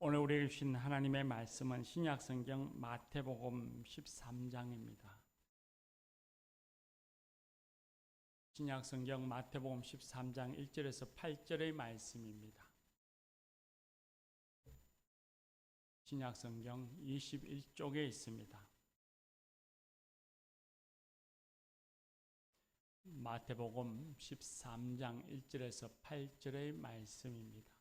오늘 우리에게 주신 하나님의 말씀은 신약성경 마태복음 13장입니다. 신약성경 마태복음 13장 1절에서 8절의 말씀입니다. 신약성경 21쪽에 있습니다. 마태복음 13장 1절에서 8절의 말씀입니다.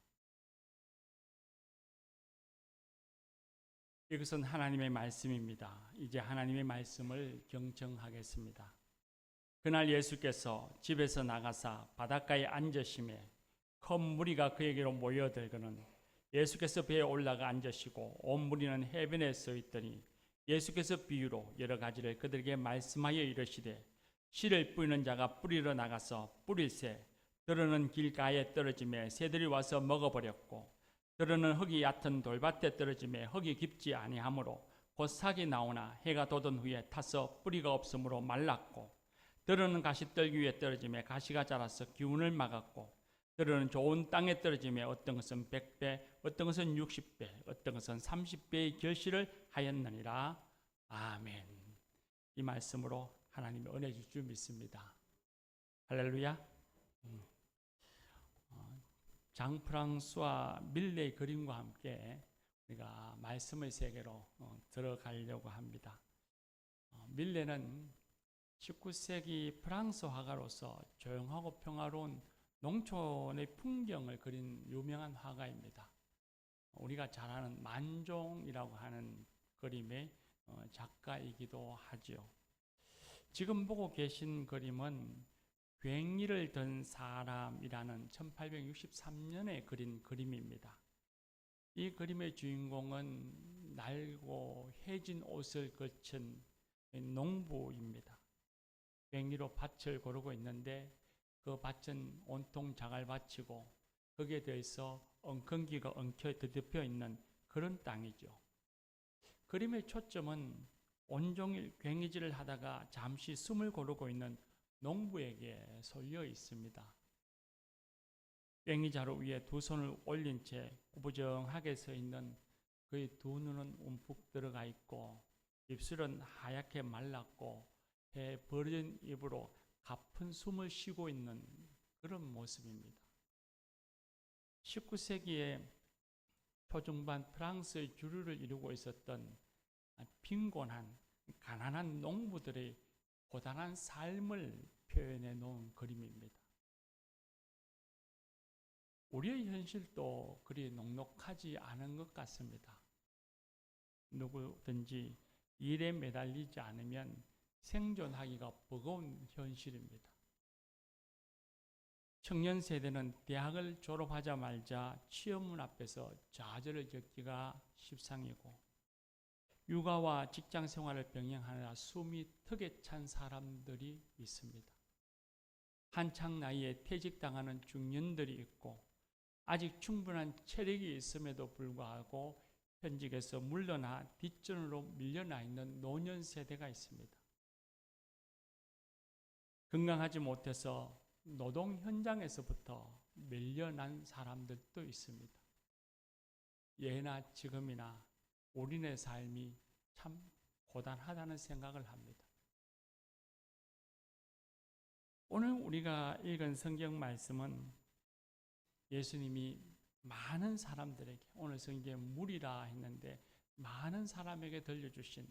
이것은 하나님의 말씀입니다. 이제 하나님의 말씀을 경청하겠습니다. 그날 예수께서 집에서 나가사 바닷가에 앉으심에 큰 무리가 그에게로 모여들거는 예수께서 배에 올라가 앉으시고 온 무리는 해변에 서 있더니 예수께서 비유로 여러 가지를 그들에게 말씀하여 이르시되 씨를 뿌리는 자가 뿌리러 나가서 뿌릴새 들으는 길가에 떨어짐에 새들이 와서 먹어버렸고 들으는 흙이 얕은 돌밭에 떨어짐에 흙이 깊지 아니하므로 곧 싹이 나오나 해가 돋은 후에 타서 뿌리가 없으므로 말랐고 들으는 가시떨기 위에 떨어짐에 가시가 자라서 기운을 막았고 들으는 좋은 땅에 떨어짐에 어떤 것은 100배 어떤 것은 60배 어떤 것은 30배의 결실을 하였느니라. 아멘. 이 말씀으로 하나님의 은혜 주실 줄 믿습니다. 할렐루야. 장프랑스와 밀레의 그림과 함께 우리가 말씀의 세계로 들어가려고 합니다. 밀레는 19세기 프랑스 화가로서 조용하고 평화로운 농촌의 풍경을 그린 유명한 화가입니다. 우리가 잘 아는 만종이라고 하는 그림의 작가이기도 하죠. 지금 보고 계신 그림은 괭이를 든 사람이라는 1863년에 그린 그림입니다. 이 그림의 주인공은 낡고 해진 옷을 걸친 농부입니다. 괭이로 밭을 고르고 있는데 그 밭은 온통 자갈밭이고 거기에 대해서 엉겅기가 엉켜 뒤덮여 있는 그런 땅이죠. 그림의 초점은 온종일 괭이질을 하다가 잠시 숨을 고르고 있는 농부에게 쏠려 있습니다. 괭이자루 위에 두 손을 올린 채 구부정하게 서 있는 그의 두 눈은 움푹 들어가 있고 입술은 하얗게 말랐고 배 벌어진 입으로 가쁜 숨을 쉬고 있는 그런 모습입니다. 19세기에 초중반 프랑스의 주류를 이루고 있었던 빈곤한 가난한 농부들의 고단한 삶을 표현해 놓은 그림입니다. 우리의 현실도 그리 녹록하지 않은 것 같습니다. 누구든지 일에 매달리지 않으면 생존하기가 버거운 현실입니다. 청년 세대는 대학을 졸업하자마자 취업문 앞에서 좌절을 겪기가 십상이고 육아와 직장 생활을 병행하느라 숨이 턱에 찬 사람들이 있습니다. 한창 나이에 퇴직당하는 중년들이 있고 아직 충분한 체력이 있음에도 불구하고 현직에서 물러나 뒷전으로 밀려나 있는 노년 세대가 있습니다. 건강하지 못해서 노동 현장에서부터 밀려난 사람들도 있습니다. 예나 지금이나 우리네 삶이 참 고단하다는 생각을 합니다. 오늘 우리가 읽은 성경 말씀은 예수님이 많은 사람들에게, 오늘 성경에 무리라 했는데 많은 사람에게 들려주신,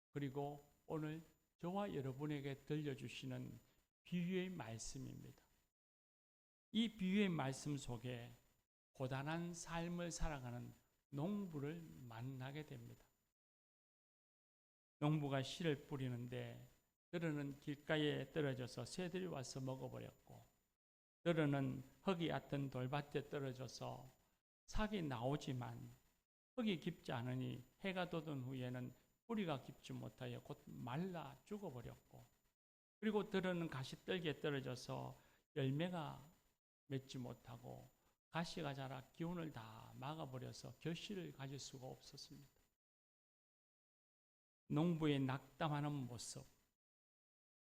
그리고 오늘 저와 여러분에게 들려주시는 비유의 말씀입니다. 이 비유의 말씀 속에 고단한 삶을 살아가는 농부를 만나게 됩니다. 농부가 씨를 뿌리는데 들으는 길가에 떨어져서 새들이 와서 먹어버렸고 들으는 흙이 얕은 돌밭에 떨어져서 싹이 나오지만 흙이 깊지 않으니 해가 돋은 후에는 뿌리가 깊지 못하여 곧 말라 죽어버렸고 그리고 들으는 가시떨기에 떨어져서 열매가 맺지 못하고 가시가 자라 기운을 다 막아버려서 결실을 가질 수가 없었습니다. 농부의 낙담하는 모습,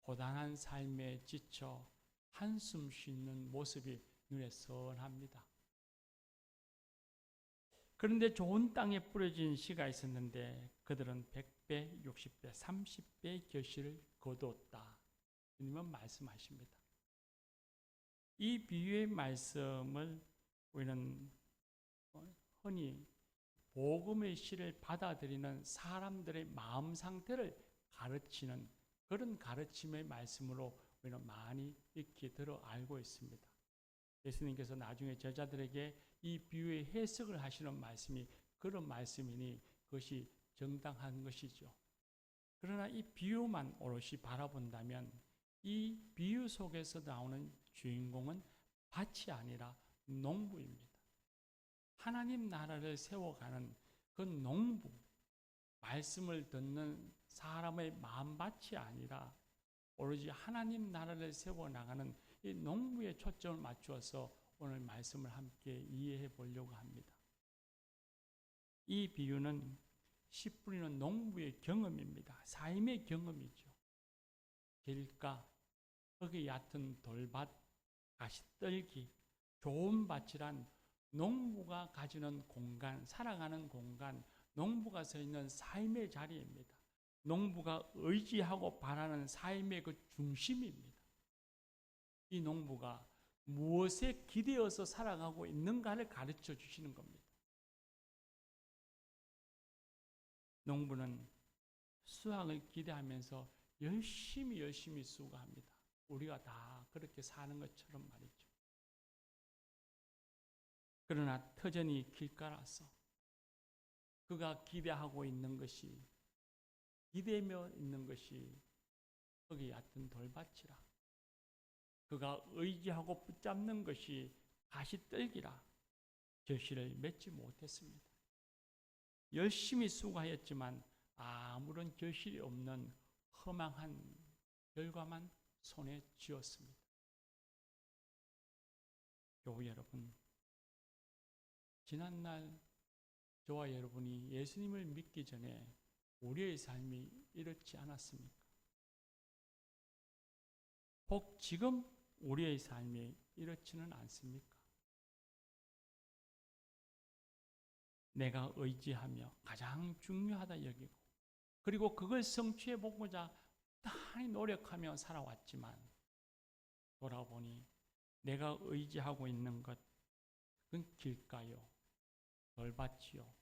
고단한 삶에 지쳐 한숨 쉬는 모습이 눈에 선합니다. 그런데 좋은 땅에 뿌려진 씨가 있었는데 그들은 100배, 60배, 30배의 결실을 거두었다. 주님은 말씀하십니다. 이 비유의 말씀을 우리는 흔히 복음의 씨를 받아들이는 사람들의 마음 상태를 가르치는 그런 가르침의 말씀으로 우리는 많이 익히 들어 알고 있습니다. 예수님께서 나중에 제자들에게 이 비유의 해석을 하시는 말씀이 그런 말씀이니 그것이 정당한 것이죠. 그러나 이 비유만 오롯이 바라본다면 이 비유 속에서 나오는 주인공은 밭이 아니라 농부입니다. 하나님 나라를 세워가는 그 농부, 말씀을 듣는 사람의 마음밭이 아니라 오로지 하나님 나라를 세워나가는 이 농부의 초점을 맞추어서 오늘 말씀을 함께 이해해 보려고 합니다. 이 비유는 씨 뿌리는 농부의 경험입니다. 삶의 경험이죠. 길가, 흙이 얕은 돌밭, 가시떨기, 좋은 밭이란 농부가 가지는 공간, 살아가는 공간, 농부가 서 있는 삶의 자리입니다. 농부가 의지하고 바라는 삶의 그 중심입니다. 이 농부가 무엇에 기대어서 살아가고 있는가를 가르쳐 주시는 겁니다. 농부는 수확을 기대하면서 열심히 수고합니다. 우리가 다 그렇게 사는 것처럼 말이죠. 그러나 터전이 길가라서 그가 기대하고 있는 것이 기대며 있는 것이 거기 얕은 돌밭이라 그가 의지하고 붙잡는 것이 가시떨기라 결실을 맺지 못했습니다. 열심히 수고하였지만 아무런 결실이 없는 허망한 결과만 손에 쥐었습니다. 교우 여러분, 지난날 저와 여러분이 예수님을 믿기 전에 우리의 삶이 이렇지 않았습니까? 혹 지금 우리의 삶이 이렇지는 않습니까? 내가 의지하며 가장 중요하다 여기고 그리고 그걸 성취해 보고자 많이 노력하며 살아왔지만 돌아보니 내가 의지하고 있는 것 그건 길가요, 돌밭이요,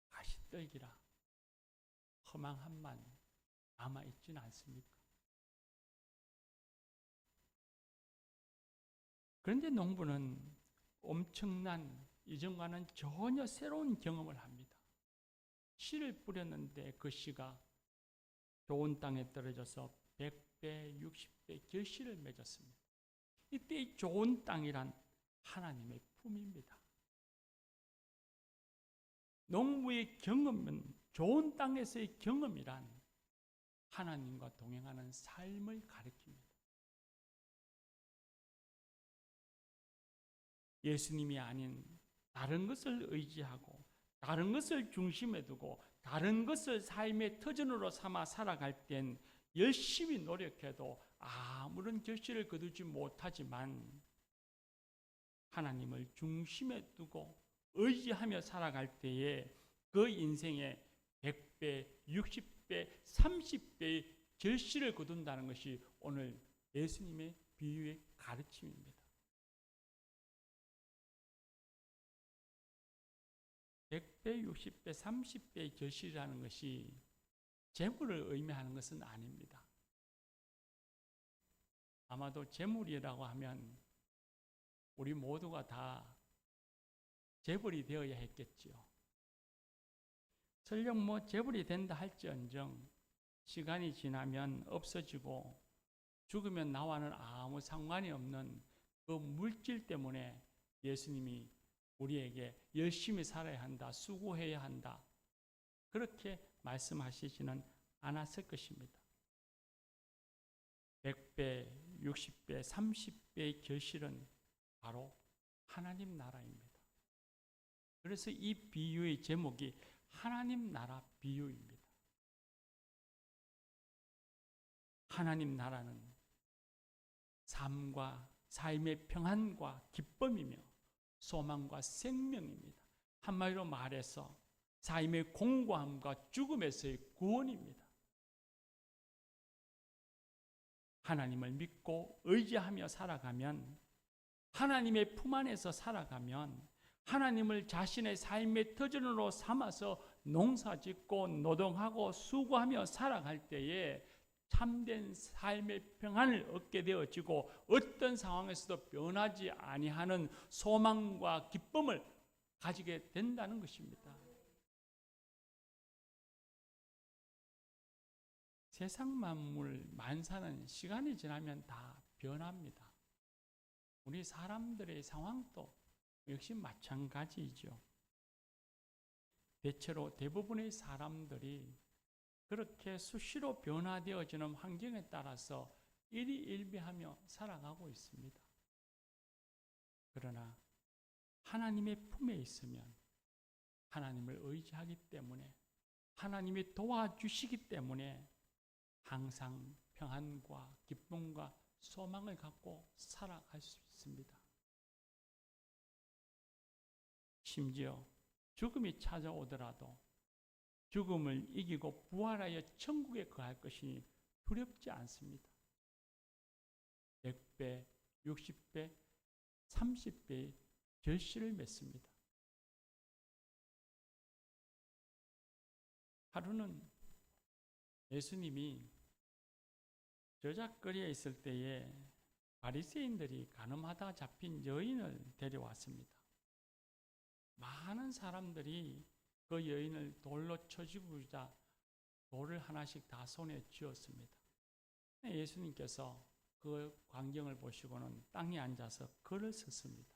가시떨기라 허망함만 남아있지는 않습니까? 그런데 농부는 엄청난 이전과는 전혀 새로운 경험을 합니다. 씨를 뿌렸는데 그 씨가 좋은 땅에 떨어져서 100배, 60배 결실을 맺었습니다. 이때 이 좋은 땅이란 하나님의 품입니다. 농부의 경험은 좋은 땅에서의 경험이란 하나님과 동행하는 삶을 가리킵니다. 예수님이 아닌 다른 것을 의지하고 다른 것을 중심에 두고 다른 것을 삶의 터전으로 삼아 살아갈 땐 열심히 노력해도 아무런 결실을 거두지 못하지만 하나님을 중심에 두고 의지하며 살아갈 때에 그 인생에 100배, 60배, 30배의 결실을 거둔다는 것이 오늘 예수님의 비유의 가르침입니다. 100배, 60배, 30배의 결실이라는 것이 재물을 의미하는 것은 아닙니다. 아마도 재물이라고 하면 우리 모두가 다 재벌이 되어야 했겠지요. 설령 재벌이 된다 할지언정 시간이 지나면 없어지고 죽으면 나와는 아무 상관이 없는 그 물질 때문에 예수님이 우리에게 열심히 살아야 한다, 수고해야 한다 그렇게 말씀하시지는 않았을 것입니다. 100배, 60배, 30배의 결실은 바로 하나님 나라입니다. 그래서 이 비유의 제목이 하나님 나라 비유입니다. 하나님 나라는 삶과 삶의 평안과 기쁨이며 소망과 생명입니다. 한마디로 말해서 삶의 공고함과 죽음에서의 구원입니다. 하나님을 믿고 의지하며 살아가면, 하나님의 품 안에서 살아가면, 하나님을 자신의 삶의 터전으로 삼아서 농사짓고 노동하고 수고하며 살아갈 때에 참된 삶의 평안을 얻게 되어지고 어떤 상황에서도 변하지 아니하는 소망과 기쁨을 가지게 된다는 것입니다. 세상 만물 만사는 시간이 지나면 다 변합니다. 우리 사람들의 상황도 역시 마찬가지이죠. 대체로 대부분의 사람들이 그렇게 수시로 변화되어지는 환경에 따라서 일희일비하며 살아가고 있습니다. 그러나 하나님의 품에 있으면 하나님을 의지하기 때문에, 하나님이 도와주시기 때문에 항상 평안과 기쁨과 소망을 갖고 살아갈 수 있습니다. 심지어 죽음이 찾아오더라도 죽음을 이기고 부활하여 천국에 거할 것이니 두렵지 않습니다. 100배, 60배, 30배의 결실을 맺습니다. 하루는 예수님이 저작거리에 있을 때에 바리새인들이 간음하다 잡힌 여인을 데려왔습니다. 많은 사람들이 그 여인을 돌로 쳐 죽이자 돌을 하나씩 다 손에 쥐었습니다. 예수님께서 그 광경을 보시고는 땅에 앉아서 글을 썼습니다.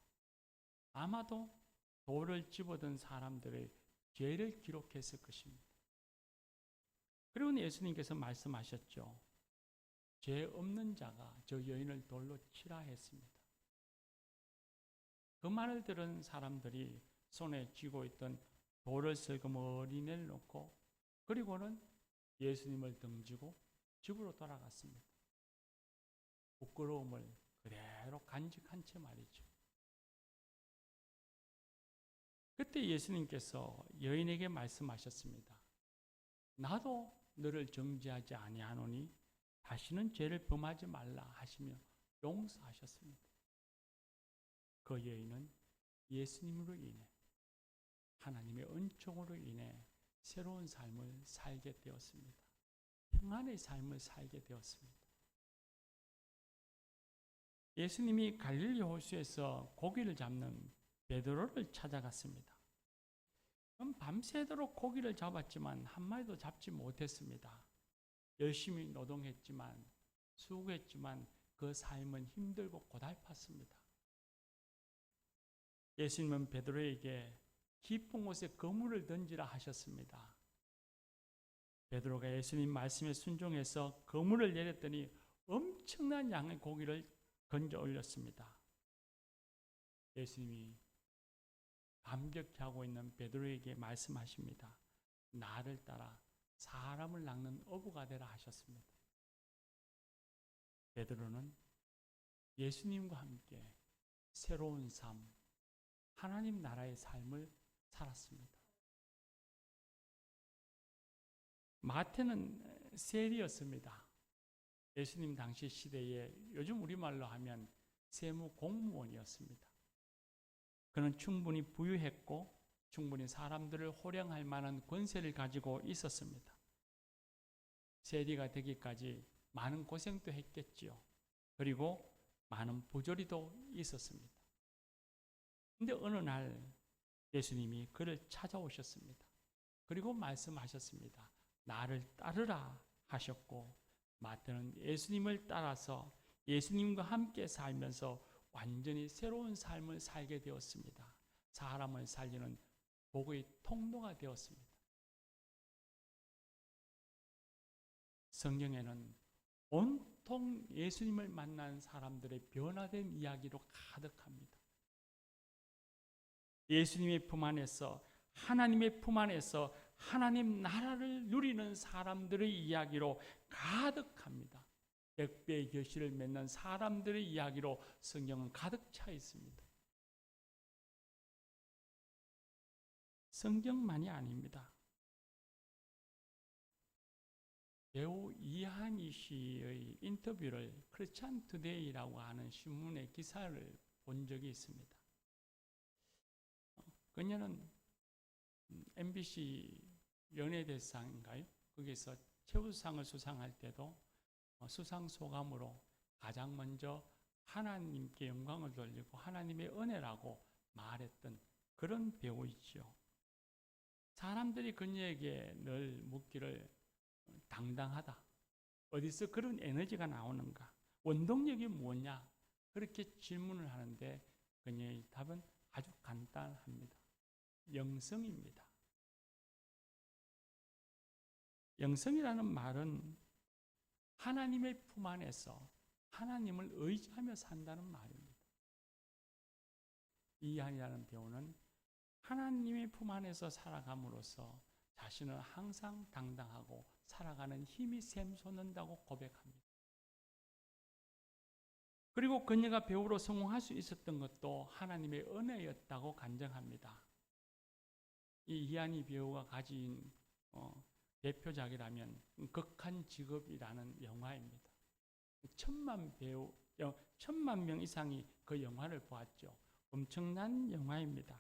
아마도 돌을 집어든 사람들의 죄를 기록했을 것입니다. 그리고 예수님께서 말씀하셨죠. 죄 없는 자가 저 여인을 돌로 치라 했습니다. 그 말을 들은 사람들이 손에 쥐고 있던 돌을 슬그머니 내려놓고 그리고는 예수님을 등지고 집으로 돌아갔습니다. 부끄러움을 그대로 간직한 채 말이죠. 그때 예수님께서 여인에게 말씀하셨습니다. 나도 너를 정죄하지 아니하노니 다시는 죄를 범하지 말라 하시며 용서하셨습니다. 그 여인은 예수님으로 인해, 하나님의 은총으로 인해 새로운 삶을 살게 되었습니다. 평안의 삶을 살게 되었습니다. 예수님이 갈릴리 호수에서 고기를 잡는 베드로를 찾아갔습니다. 밤새도록 고기를 잡았지만 한 마리도 잡지 못했습니다. 열심히 노동했지만, 수고했지만 그 삶은 힘들고 고달팠습니다. 예수님은 베드로에게 깊은 곳에 그물을 던지라 하셨습니다. 베드로가 예수님 말씀에 순종해서 그물을 내렸더니 엄청난 양의 고기를 건져 올렸습니다. 예수님이 감격해 하고 있는 베드로에게 말씀하십니다. 나를 따라 사람을 낚는 어부가 되라 하셨습니다. 베드로는 예수님과 함께 새로운 삶, 하나님 나라의 삶을 살았습니다. 마태는 세리였습니다. 예수님 당시 시대에 요즘 우리말로 하면 세무 공무원이었습니다. 그는 충분히 부유했고 충분히 사람들을 호령할 만한 권세를 가지고 있었습니다. 세리가 되기까지 많은 고생도 했겠지요. 그리고 많은 부조리도 있었습니다. 그런데 어느 날 예수님이 그를 찾아오셨습니다. 그리고 말씀하셨습니다. 나를 따르라 하셨고, 마태는 예수님을 따라서 예수님과 함께 살면서 완전히 새로운 삶을 살게 되었습니다. 사람을 살리는 복의 통로가 되었습니다. 성경에는 온통 예수님을 만난 사람들의 변화된 이야기로 가득합니다. 예수님의 품 안에서, 하나님의 품 안에서 하나님 나라를 누리는 사람들의 이야기로 가득합니다. 100배의 결실을 맺는 사람들의 이야기로 성경은 가득 차 있습니다. 성경만이 아닙니다. 배우 이한희 씨의 인터뷰를 크리스찬 투데이라고 하는 신문의 기사를 본 적이 있습니다. 그녀는 MBC 연예대상인가요? 거기서 최우수상을 수상할 때도 수상 소감으로 가장 먼저 하나님께 영광을 돌리고 하나님의 은혜라고 말했던 그런 배우이지요. 사람들이 그녀에게 늘 묻기를 당당하다. 어디서 그런 에너지가 나오는가? 원동력이 뭐냐? 그렇게 질문을 하는데 그녀의 답은 아주 간단합니다. 영성입니다. 영성이라는 말은 하나님의 품 안에서 하나님을 의지하며 산다는 말입니다. 이한이라는 배우는 하나님의 품 안에서 살아감으로써 자신을 항상 당당하고 살아가는 힘이 샘솟는다고 고백합니다. 그리고 그녀가 배우로 성공할 수 있었던 것도 하나님의 은혜였다고 간증합니다. 이 이한희 배우가 가진 대표작이라면 극한 직업이라는 영화입니다. 1,000만 명 이상이 그 영화를 보았죠. 엄청난 영화입니다.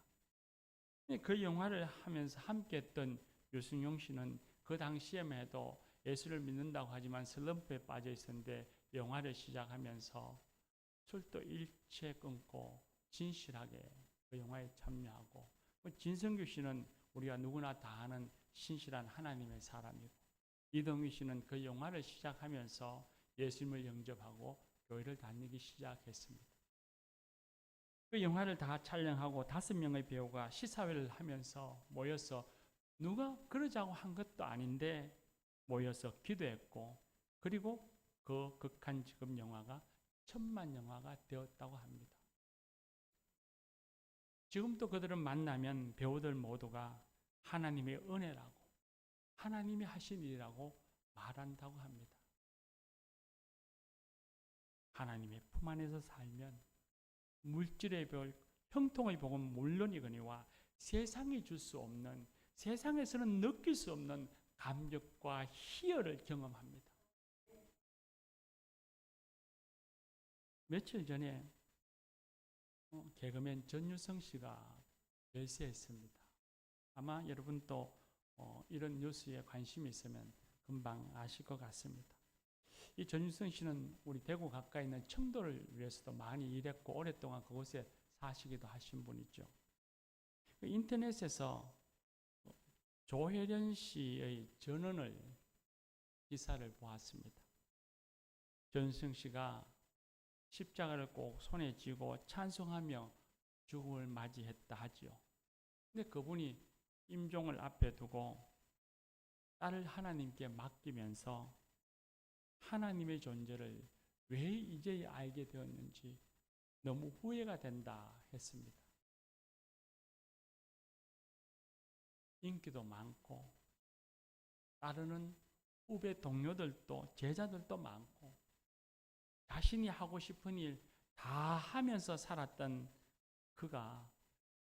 그 영화를 하면서 함께했던 유승용 씨는 그 당시에만 해도 예수를 믿는다고 하지만 슬럼프에 빠져 있었는데 영화를 시작하면서 술도 일체 끊고 진실하게 그 영화에 참여하고, 진성규 씨는 우리가 누구나 다 아는 신실한 하나님의 사람이고, 이동희 씨는 그 영화를 시작하면서 예수님을 영접하고 교회를 다니기 시작했습니다. 그 영화를 다 촬영하고 5명의 배우가 시사회를 하면서 모여서 누가 그러자고 한 것도 아닌데 모여서 기도했고, 그리고 그 극한 직업 영화가 1000만 영화가 되었다고 합니다. 지금도 그들을 만나면 배우들 모두가 하나님의 은혜라고, 하나님이 하신 일이라고 말한다고 합니다. 하나님의 품 안에서 살면 물질의 별, 형통의 복은 물론이거니와 세상이 줄 수 없는, 세상에서는 느낄 수 없는 감격과 희열을 경험합니다. 며칠 전에 개그맨 전유성 씨가 별세했습니다. 아마 여러분도 이런 뉴스에 관심이 있으면 금방 아실 것 같습니다. 이 전유성 씨는 우리 대구 가까이 있는 청도를 위해서도 많이 일했고 오랫동안 그곳에 사시기도 하신 분이죠. 인터넷에서 조혜련 씨의 전언을 기사를 보았습니다. 전유성 씨가 십자가를 꼭 손에 쥐고 찬송하며 죽음을 맞이했다 하지요. 근데 그분이 임종을 앞에 두고 딸을 하나님께 맡기면서 하나님의 존재를 왜 이제야 알게 되었는지 너무 후회가 된다 했습니다. 인기도 많고 따르는 후배 동료들도 제자들도 많고 자신이 하고 싶은 일 다 하면서 살았던 그가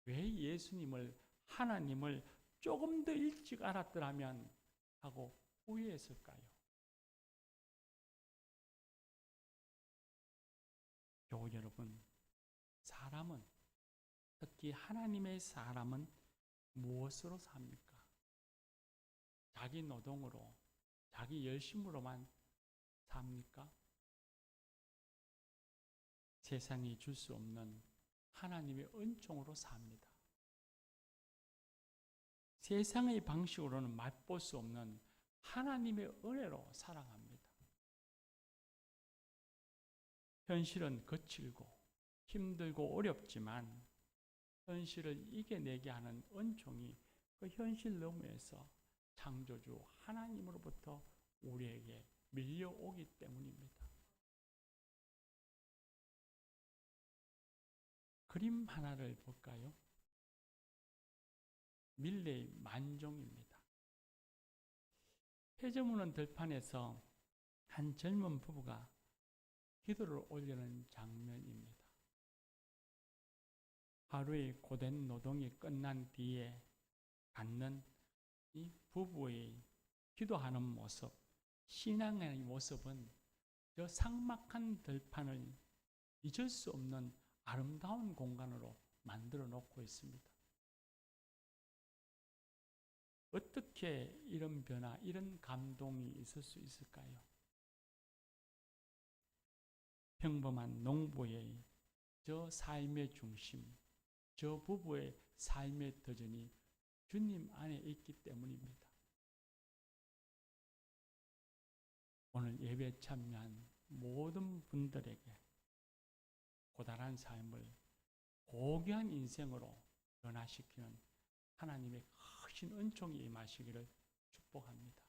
왜 예수님을, 하나님을 조금 더 일찍 알았더라면 하고 후회했을까요? 교우 여러분, 사람은, 특히 하나님의 사람은 무엇으로 삽니까? 자기 노동으로, 자기 열심으로만 삽니까? 세상이 줄 수 없는 하나님의 은총으로 삽니다. 세상의 방식으로는 맛볼 수 없는 하나님의 은혜로 살아갑니다. 현실은 거칠고 힘들고 어렵지만 현실을 이겨내게 하는 은총이 그 현실 너머에서 창조주 하나님으로부터 우리에게 밀려오기 때문입니다. 그림 하나를 볼까요? 밀레의 만종입니다. 폐저무는 들판에서 한 젊은 부부가 기도를 올리는 장면입니다. 하루의 고된 노동이 끝난 뒤에 갖는 이 부부의 기도하는 모습, 신앙의 모습은 저 삭막한 들판을 잊을 수 없는 아름다운 공간으로 만들어 놓고 있습니다. 어떻게 이런 변화, 이런 감동이 있을 수 있을까요? 평범한 농부의 저 삶의 중심, 저 부부의 삶의 터전이 주님 안에 있기 때문입니다. 오늘 예배에 참여한 모든 분들에게 고단한 삶을 고귀한 인생으로 변화시키는 하나님의 크신 은총이 임하시기를 축복합니다.